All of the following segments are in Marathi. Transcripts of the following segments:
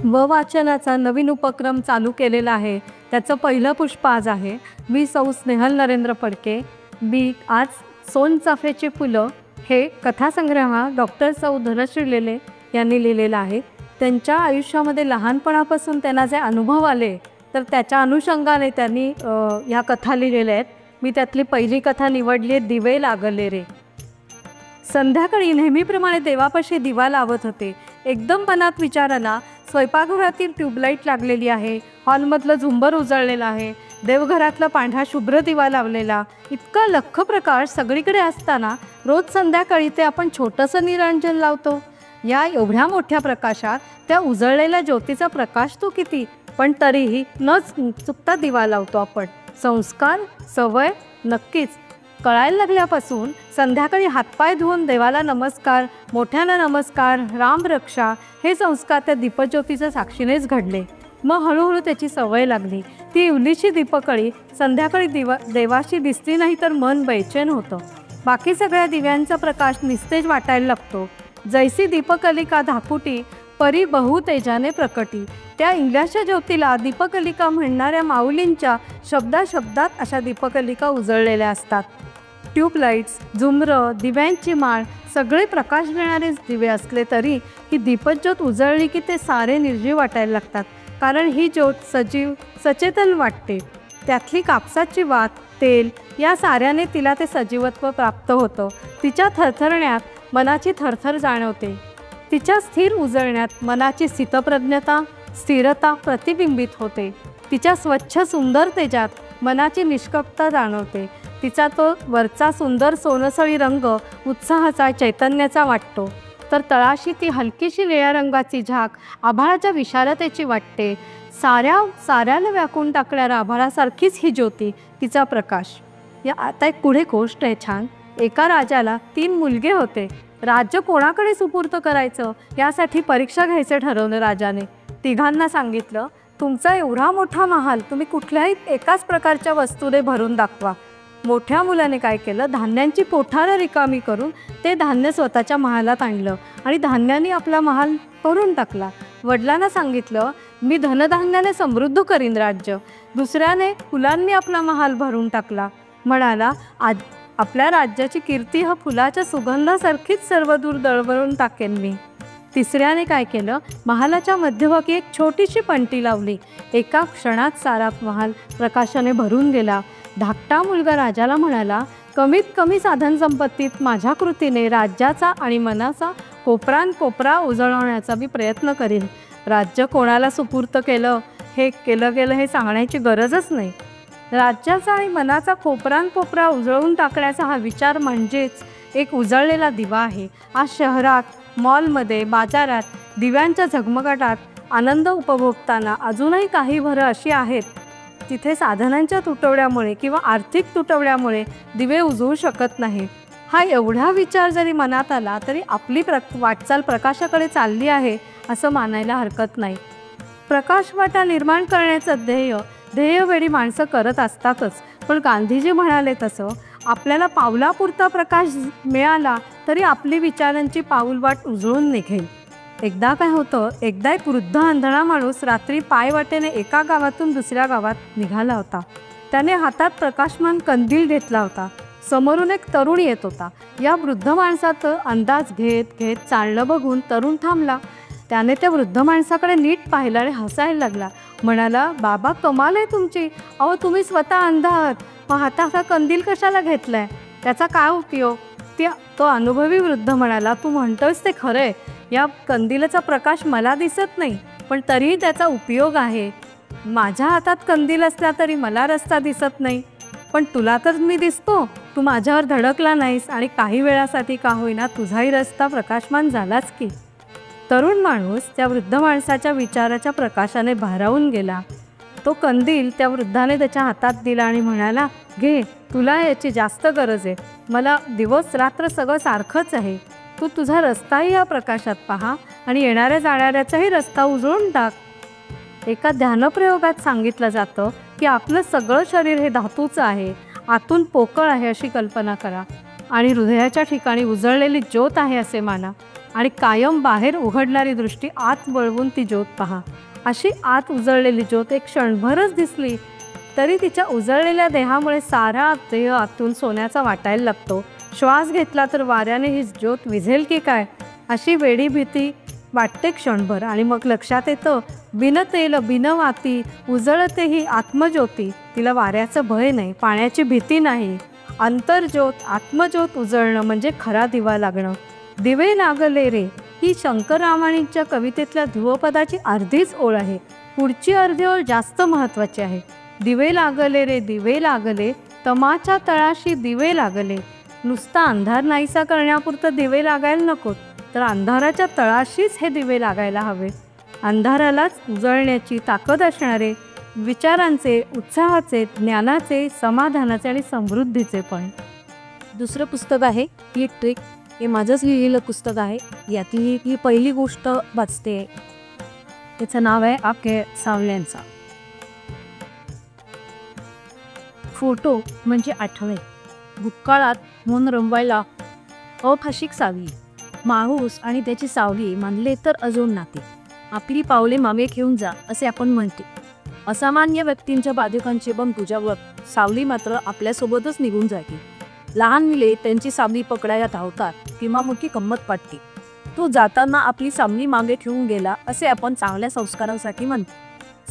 व वाचनाचा नवीन उपक्रम चालू केलेला आहे। त्याचं पहिलं पुष्प आज आहे। मी सौ स्नेहल नरेंद्र फडके। मी आज सोनचाफ्याची फुलं हे कथासंग्रह डॉक्टर सौ धनश्री लेले यांनी लिहिलेला आहे। त्यांच्या आयुष्यामध्ये लहानपणापासून त्यांना जे अनुभव आले तर त्याच्या अनुषंगाने त्यांनी ह्या कथा लिहिलेल्या आहेत। मी त्यातली पहिली कथा निवडली आहे, दिवे लागले रे। संध्याकाळी नेहमीप्रमाणे देवापाशी दिवा लावत होते। एकदम मनात विचार आला, स्वयंपाकघरातील ट्यूबलाईट लागलेली आहे, हॉलमधलं झुंबर उजळलेलं आहे, देवघरातला पांढरा शुभ्र दिवा लावलेला, इतका लख प्रकाश सगळीकडे असताना रोज संध्याकाळी ते आपण छोटंसं निरंजन लावतो। या एवढ्या मोठ्या प्रकाशात त्या उजळलेल्या ज्योतीचा प्रकाश तो किती, पण तरीही न चुकता दिवा लावतो आपण। संस्कार, सवय नक्कीच कळायला लागल्यापासून संध्याकाळी हातपाय धुवून देवाला नमस्कार, मोठ्यानं नमस्कार, रामरक्षा हे संस्कार त्या दीपज्योतीच्या साक्षीनेच घडले। मग हळूहळू त्याची सवय लागली। ती इवलीची दीपकळी संध्याकाळी देवाशी दिसली नाही तर मन बेचैन होतं। बाकी सगळ्या दिव्यांचा प्रकाश निस्तेज वाटायला लागतो। जैसी दीपकलिका धाकुटी परी बहु तेजाने प्रकटी। त्या इंग्ल्याच्या ज्योतीला दीपकलिका म्हणणाऱ्या माऊलींच्या शब्दात अशा दीपकलिका उजळलेल्या असतात। ट्यूबलाईट्स, झुमरं, दिव्यांची माळ सगळे प्रकाश देणारे दिवे असले तरी ही दीपज्योत उजळली की ते सारे निर्जीव वाटायला लागतात, कारण ही ज्योत सजीव सचेतन वाटते। त्यातली कापसाची वात, तेल या साऱ्याने तिला ते सजीवत्व प्राप्त होतं। तिच्या थरथरण्यात मनाची थरथर जाणवते। तिच्या स्थिर उजळण्यात मनाची स्थितप्रज्ञता, स्थिरता प्रतिबिंबित होते। तिच्या स्वच्छ सुंदर तेजात मनाची निष्कपटता जाणवते। तिचा तो वरचा सुंदर सोनसळी रंग उत्साहाचा, चैतन्याचा वाटतो, तर तळाशी ती हलकीशी निळ्या रंगाची झाक आभाळाच्या विशालतेची वाटते। साऱ्याला व्याकून टाकणाऱ्या आभाळासारखीच ही ज्योती, तिचा प्रकाश। या आता एक पुढे गोष्ट आहे छान। एका राजाला 3 मुलगे होते। राज्य कोणाकडे सुपूर्त करायचं यासाठी परीक्षा घ्यायचे ठरवलं राजाने। तिघांना सांगितलं, तुमचा एवढा मोठा महाल तुम्ही कुठल्याही एकाच प्रकारच्या वस्तूने भरून दाखवा। मोठ्या मुलाने काय केलं, धान्यांची पोठारं रिकामी करून ते धान्य स्वतःच्या महालात आणलं आणि धान्याने आपला महाल भरून टाकला। वडिलांना सांगितलं, मी धनधान्याने समृद्ध करीन राज्य। दुसऱ्याने फुलांनी आपला महाल भरून टाकला, म्हणाला आपल्या राज्याची कीर्ती हा फुलाच्या सुगंधासारखीच सर्वदूर दळवळून टाकेन मी। तिसऱ्याने काय केलं, महालाच्या मध्यभागी एक छोटीशी पणती लावली। एका क्षणात सारा महाल प्रकाशाने भरून गेला। धाकटा मुलगा राजाला म्हणाला, कमीत कमी साधन संपत्तीत माझ्या कृतीने राज्याचा आणि मनाचा कोपरा उजळवण्याचा मी प्रयत्न करीन। राज्य कोणाला सुपूर्त केलं हे सांगण्याची गरजच नाही। राज्याचा आणि मनाचा कोपरा उजळवून टाकण्याचा हा विचार म्हणजेच एक उजळलेला दिवा आहे। आज शहरात, मॉलमध्ये, बाजारात दिव्यांच्या झगमगाटात आनंद उपभोगताना अजूनही काही घरं अशी आहेत तिथे साधनांच्या तुटवड्यामुळे किंवा आर्थिक तुटवड्यामुळे दिवे उजळू शकत नाही। हा एवढा विचार जरी मनात आला तरी आपली वाटचाल प्रकाशाकडे चालली आहे असं मानायला हरकत नाही। प्रकाशवाटा निर्माण करण्याचं ध्येयवेळी माणसं करत असतातच, पण गांधीजी म्हणाले तसं आपल्याला पावलापुरता प्रकाश मिळाला तरी आपली विचारांची पाऊलवाट उजळून निघेल। एकदा काय होतं, एकदा एक वृद्ध आंधळा माणूस रात्री पायवाटेने एका गावातून दुसऱ्या गावात निघाला होता। त्याने हातात प्रकाशमान कंदील घेतला होता। समोरून एक तरुण येत होता। या वृद्ध माणसाचं अंदाज घेत चालणं बघून तरुण थांबला। त्याने त्या वृद्ध माणसाकडे नीट पाहिलं आणि हसायला लागला। म्हणाला, बाबा कमाल आहे तुमची, अहो तुम्ही स्वतः अंध आहात, मग हाताचा कंदील कशाला घेतलाय, त्याचा काय उपयोग? तो अनुभवी वृद्ध म्हणाला, तू म्हणतोयस ते खरंय, या कंदिलाचा प्रकाश मला दिसत नाही, पण तरीही त्याचा उपयोग आहे। माझ्या हातात कंदील असला तरी मला रस्ता दिसत नाही, पण तुला तर मी दिसतो, तू माझ्यावर धडकला नाहीस आणि काही वेळासाठी का होईना तुझाही रस्ता प्रकाशमान झालाच की। तरुण माणूस त्या वृद्ध माणसाच्या विचाराच्या प्रकाशाने भारावून गेला। तो कंदील त्या वृद्धाने त्याच्या हातात दिला आणि म्हणाला, घे, तुला याची जास्त गरज आहे, मला दिवस रात्र सगळं सारखंच आहे, तू तुझा रस्ताही या प्रकाशात पहा आणि येणाऱ्या जाणाऱ्याचाही रस्ता उजळून टाक। एका ध्यानप्रयोगात सांगितलं जातं की आपलं सगळं शरीर हे धातूचं आहे, आतून पोकळ आहे अशी कल्पना करा आणि हृदयाच्या ठिकाणी उजळलेली ज्योत आहे असे माना। आणि कायम बाहेर उघडणारी दृष्टी आत वळवून ती ज्योत पहा. अशी आत उजळलेली ज्योत एक क्षणभरच दिसली तरी तिच्या उजळलेल्या देहामुळे सारा देह आतून सोन्याचा वाटायला लागतो. श्वास घेतला तर वाऱ्याने ही ज्योत विझेल की काय अशी वेडी भीती वाटते क्षणभर. आणि मग लक्षात येतं, बिन तेल बिन वाती उजळते ही आत्मज्योती. तिला वाऱ्याचं भय नाही, पाण्याची भीती नाही. अंतर्ज्योत आत्मज्योत उजळणं म्हणजे खरा दिवा लागणं. दिवे लागले रे ही शंकररामायणाच्या कवितेतल्या ध्रुवपदाची अर्धीच ओळ आहे. पुढची अर्धी ओळ जास्त महत्त्वाची आहे. दिवे लागले रे दिवे लागले, तमाच्या तळाशी दिवे लागले. नुसता अंधार नाहीसा करण्यापुरतं दिवे लागायला नकोत, तर अंधाराच्या तळाशीच हे दिवे लागायला हवे. अंधारालाच उजळण्याची ताकद असणारे विचारांचे, उत्साहाचे, ज्ञानाचे, समाधानाचे आणि समृद्धीचे पण. दुसरं पुस्तक आहे ही ट्रिक. हे माझंच लिहिलेलं पुस्तक आहे. यातली ही पहिली गोष्ट वाचते. त्याचं नाव आहे आखे सावल्यांचा. फोटो म्हणजे आठवणे. भूतकाळात मन रमवायला अभाषिक सावली, माणूस आणि त्याची सावली मानले तर अजून नाते. आपली पावले मागे घेऊन जा असे आपण म्हणते. असामान्य व्यक्तींच्या बाधिकांचे पण तुझ्यावर सावली मात्र आपल्यासोबतच निघून जाते. लहान मुले त्यांची सावली पकडायला धावतात किंवा मोठी गंमत वाटते. तो जाताना आपली सावली मागे ठेवून गेला असे आपण चांगल्या संस्कारांसाठी म्हणतो.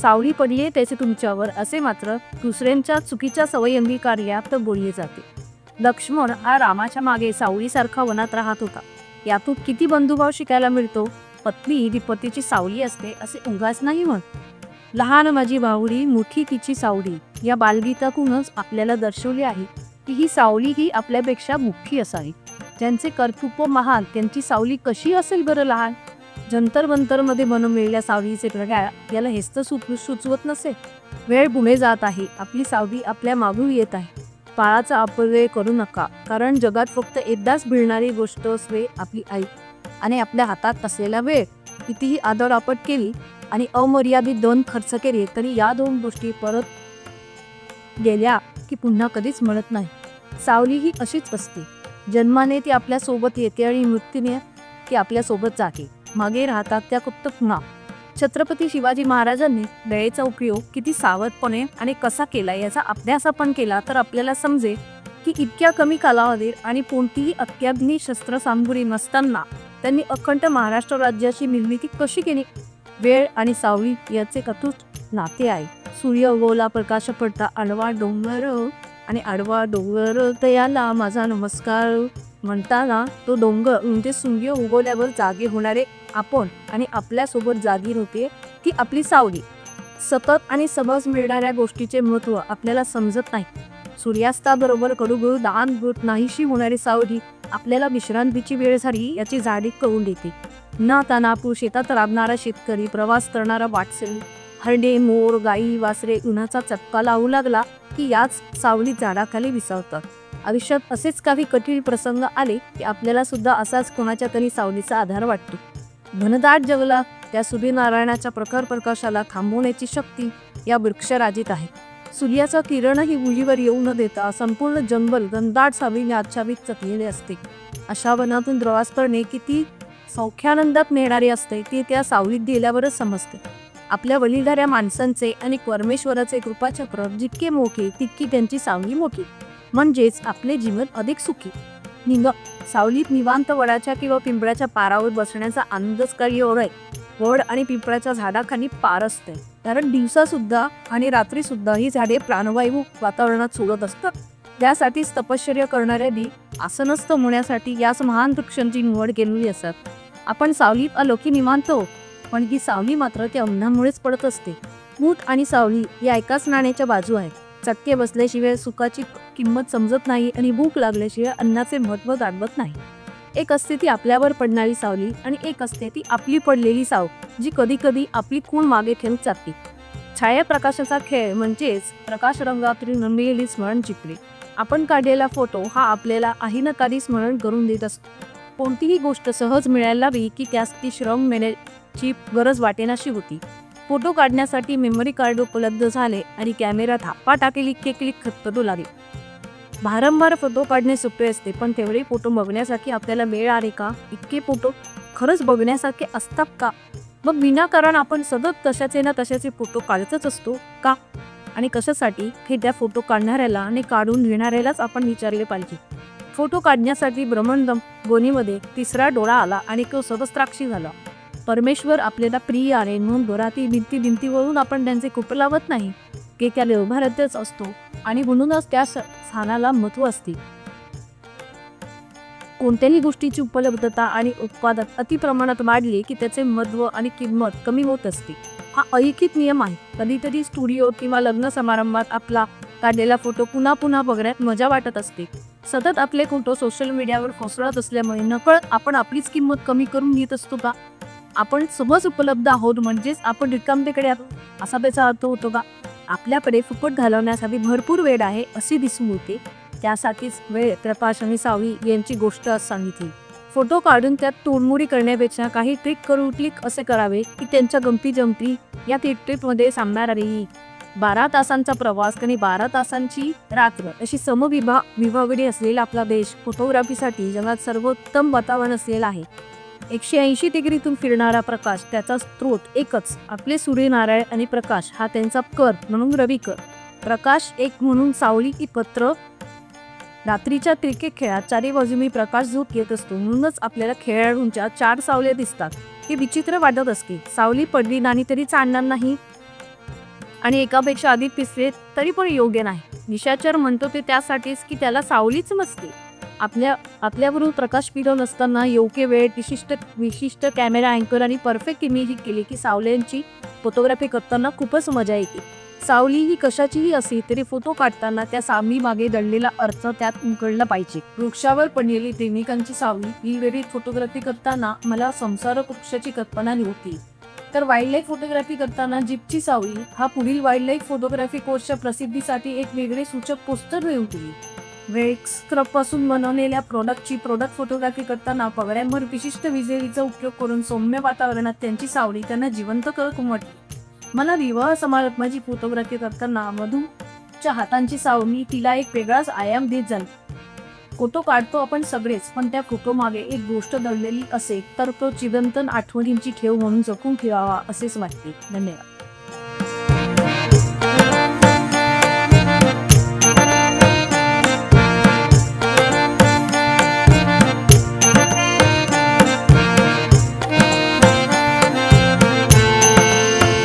सावली पडली त्याचे तुमच्यावर असे मात्र दुसऱ्यांच्या चुकीच्या सवयी अंगीकारल्यात बोलले जाते. लक्ष्मण हा रामाच्या मागे सावलीसारखा वनात राहत होता. यातून किती बंधुभाव शिकायला मिळतो. पत्नी ही पतीची सावली असते असे उगाच नाही म्हणत. लहान माझी बाहुली मोठी तिची सावली या बालगीतातूनच आपल्याला दर्शवले आहे की ही सावली ही आपल्यापेक्षा मोठी असावी. ज्यांचे कर्तृत्व महान त्यांची सावली कशी असेल बरं लहान. जंतर मंतरमध्ये बनवलेल्या सावलीचे प्रकार याला हेस्त सुचवत नसे. वेळ पुढे जात आहे, आपली सावली आपल्या मागून येत आहे. काळाचा अपव्यय करू नका, कारण जगात फक्त एकदाच भिडणारी गोष्ट असते आपली आई. आणि आपल्या हातात असलेला वेळ. कितीही आदरापट केली आणि अमर्यादित धन खर्च केले तरी या दोन गोष्टी परत गेल्या की पुन्हा कधीच मिळत नाही. सावली ही अशीच असते. जन्माने ती आपल्या सोबत येते आणि मृत्यूने ती आपल्या सोबत जाते. मागे राहतात त्या फक्त पुन्हा. छत्रपती शिवाजी महाराजांनी वेळेचा उपयोग किती सावधपणे आणि कसा केला याचा अभ्यास आपण केला तर आपल्याला समजेल की इतक्या कमी कालावधीत आणि कोणतीही अत्याधुनिक शस्त्रसामुग्री नसताना त्यांनी अखंड महाराष्ट्र राज्याची निर्मिती कशी केली. वेळ आणि सावली याचे अतूट नाते आहे. सूर्य उगवला प्रकाश पडता आडवा डोंगर आणि आडवा डोंगर तयाला माझा नमस्कार म्हणताना तो डोंगर म्हणजे सूर्य उगवल्यावर जागे होणारे आपण आणि आपल्यासोबत जागी होते ती आपली सावली. सतत आणि सहज मिळणाऱ्या गोष्टीचे महत्त्व आपल्याला समजत नाही. सूर्यास्ताबरोबर कडूगळू दान होत नाहीशी होणारी सावली आपल्याला विश्रांतीची वेळ झाली याची जाणीव करून देते. न तानापूर शेतात राबणारा शेतकरी, प्रवास करणारा वाटसरू, हरडे, मोर, गाई, वासरे उन्हाचा चटका लावू लागला की याच सावली झाडाखाली विसावतात. आयुष्यात असेच काही कठीण प्रसंग आले की आपल्याला सुद्धा असाच कोणाच्या तरी सावलीचा आधार वाटतो. घनदाट जंगलात त्या सूर्यनारायणाच्या प्रखर प्रकाशाला थांबवण्याची शक्ती या वृक्षराजीत आहे. सूर्याचा किरणही मुलीवर येऊ न देता संपूर्ण जंगल घनदाट सावलीने आच्छादित चटलेले असते. अशा वनातून प्रवास करणे किती सौख्यानंदात नेणारे असते ते त्या सावलीत गेल्यावरच समजते. आपल्या वडीलधाऱ्या माणसांचे आणि परमेश्वराचे कृपाचक्र जितके मोठे तितकी त्यांची सावली मोठी. म्हणजेच आपले जीवन अधिक सुखी. सावलीत निवांत वडाच्या किंवा पिंपळाच्या पारावर बसण्याचा आनंदच काही ओढ आहे. वड आणि पिंपळाच्या झाडाखाली पार असते, कारण दिवसा सुद्धा आणि रात्री सुद्धा ही झाडे प्राणवायू वातावरणात सोडत असतात. त्यासाठीच तपश्चर्या करणाऱ्यांनी आसनस्थ होण्यासाठी याच महान वृक्षांची निवड केलेली असतात. आपण सावलीत आलो की निवांत हो, पण ही सावली मात्र त्या अन्नामुळेच पडत असते. मूठ आणि सावली या एकाच नाण्याच्या बाजू आहेत. चटके बसल्याशिवाय सुखाची किंमत समजत नाही आणि भूक लागल्याशिवाय अन्नाचे महत्त्व जाणवत नाही. एक असते ती आपल्यावर पडणारी सावली आणि एक असते ती आपली पडलेली साव, जी कधी कधी आपली खूण मागे ठेवून जाते. छायाप्रकाशाचा खेळ म्हणजेच प्रकाश रंगातील रंगलेली स्मरणचित्रे. आपण काढलेला फोटो हा आपल्याला काही ना काही स्मरण करून देत असतो. कोणतीही गोष्ट सहज मिळायला हवी की त्यासाठी श्रम घेण्याची गरज वाटेनाशी होती. फोटो काढण्यासाठी मेमरी कार्ड उपलब्ध झाले आणि कॅमेरा धापा टाकेली की क्लिक खतपटू लागले. भारंभार फोटो काढणे सोपे असते, पण तेवढे फोटो बघण्यासाठी आपल्याला वेळ आहे का? इतके फोटो खरंच बघण्यासारखे असतात का? मग विनाकारण आपण सतत तशाचे ना तशाचे फोटो काढतच असतो का? आणि कशासाठी हे त्या फोटो काढणाऱ्याला आणि काढून घेणाऱ्यालाच आपण विचारले पाहिजे. फोटो काढण्यासाठी ब्रह्मंदम गोनीमध्ये तिसरा डोळा आला आणि तो सहस्त्राक्षी झाला. परमेश्वर आपल्याला प्रिय आहे म्हणून घरातील भिंतीवरून आपण त्यांचे कुप लावत नाही, की त्या व्यवहारातच असतो आणि म्हणूनच त्या स्थानाला महत्त्व असते. कोणत्याही गोष्टीची उपलब्धता आणि उत्पादन अतिप्रमाणात वाढली की त्याचे महत्त्व आणि किंमत कमी होत असते. हा अलिखित नियम आहे. कधीतरी स्टुडिओ किंवा लग्न समारंभात आपला काढलेला फोटो पुन्हा पुन्हा बघण्यात मजा वाटत असते. सतत आपले फोटो सोशल मीडियावर कोसळत असल्यामुळे नकळत आपण आपलीच किंमत कमी करून घेत असतो का? आपण सहज उपलब्ध आहोत म्हणजेच आपण रिकामतेकडे आहोत असा त्याचा अर्थ होतो का? आपल्याकडे फुकट घालवण्यासाठी भरपूर वेळ आहे असे दिसून येते. त्यासाठीच वेळ, प्रकाश आणि सावली यांची गोष्ट सांगितली. फोटो काढून त्यात तोडमोडी करण्यापेक्षा काही ट्रिक करून क्लिक असे करावे की त्यांच्या गमती जमती या ट्रिपमध्ये सांगणार आहे. 12 तासांचा प्रवास आणि 12 तासांची रात्र अशी विभागणी असलेला आपला देश फोटोग्राफीसाठी जगात सर्वोत्तम वातावरण असलेला आहे. 180 डिग्रीतून फिरणारा प्रकाश, त्याचा स्रोत एकच, आपले सूर्यनारायण आणि प्रकाश हा त्यांचा कर म्हणून रविकर, प्रकाश एक म्हणून सावली की पत्र. रात्रीच्या क्रिकेट खेळात चारी बाजूनी प्रकाश झोप घेत असतो म्हणूनच आपल्याला खेळाडूंच्या 4 सावल्या दिसतात. हे विचित्र वाटत असते. सावली पडली नाही तरी चालणार नाही आणि एकापेक्षा अधिक दिसले तरी पण योग्य नाही. निशाचर म्हणतो ते त्यासाठीच की त्याला सावलीच नसते. आपल्यावरून प्रकाश फिरवत असताना योग्य वेळ, विशिष्ट कॅमेरा अँकर आणि परफेक्ट इमेजिंग केली की सावल्यांची फोटोग्राफी करताना खूपच मजा येते. सावली ही कशाचीही असली तरी फोटो काढताना त्या सावली मागे दडलेला अर्थ त्यात उमगडला पाहिजे. वृक्षावर पडलेली प्रेमिकांची सावली ही वेळी फोटोग्राफी करताना मला संसार वृक्षाची कल्पना होती. तर वाईल्डलाईफ फोटोग्राफी करताना जीपची सावली हा पुढील वाईल्डलाईफ फोटोग्राफी कोर्सच्या प्रसिद्धीसाठी एक वेगळे सूचक पोस्टर होती. वेक्सपासून बनवलेल्या प्रोडक्ट फोटोग्राफी करताना पगड्यांवर विशिष्ट विजेचा उपयोग करून सौम्य वातावरणात त्यांची सावली त्यांना जिवंत करत उमटली. मला विवाह समारंभाची फोटोग्राफी करताना मधूच्या हातांची सावली तिला एक वेगळाच आयाम देत झाली. फोटो काढतो आपण सगळेच, पण त्या फोटो मागे एक गोष्ट दडलेली असेल तर तो चिरंतन आठवणींची ठेव म्हणून जपून ठेवावा असेच वाटते. धन्यवाद.